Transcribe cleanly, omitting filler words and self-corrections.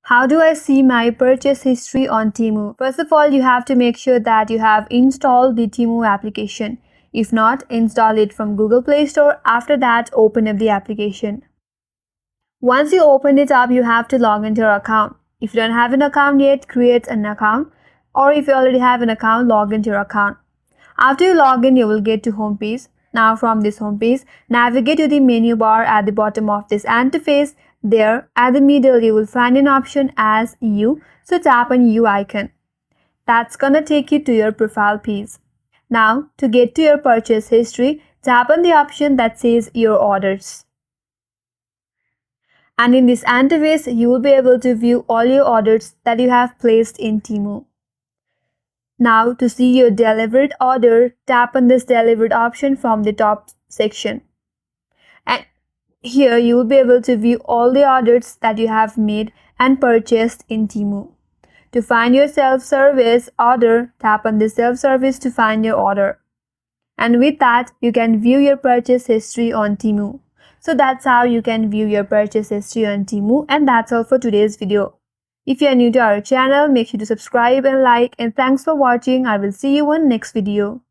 How do I see my purchase history on Temu? First of all, you have to make sure that you have installed the Temu application. If not, install it from Google Play Store. After that, open up the application. Once you open it up, you have to log into your account. If you don't have an account yet, create an account. Or if you already have an account, log into your account. After you log in, you will get to home page. Now from this home page, navigate to the menu bar at the bottom of this interface. There, at the middle, you will find an option as U, so tap on U icon. That's gonna take you to your profile page. Now, to get to your purchase history, tap on the option that says Your Orders. And in this interface, you will be able to view all your orders that you have placed in Temu. Now, to see your delivered order, tap on this delivered option from the top section. And here you will be able to view all the orders that you have made and purchased in Temu. To find your self-service order, tap on the self-service to find your order. And with that, you can view your purchase history on Temu. So that's how you can view your purchase history on Temu, and that's all for today's video. If you are new to our channel, make sure to subscribe and like, and thanks for watching. I will see you on next video.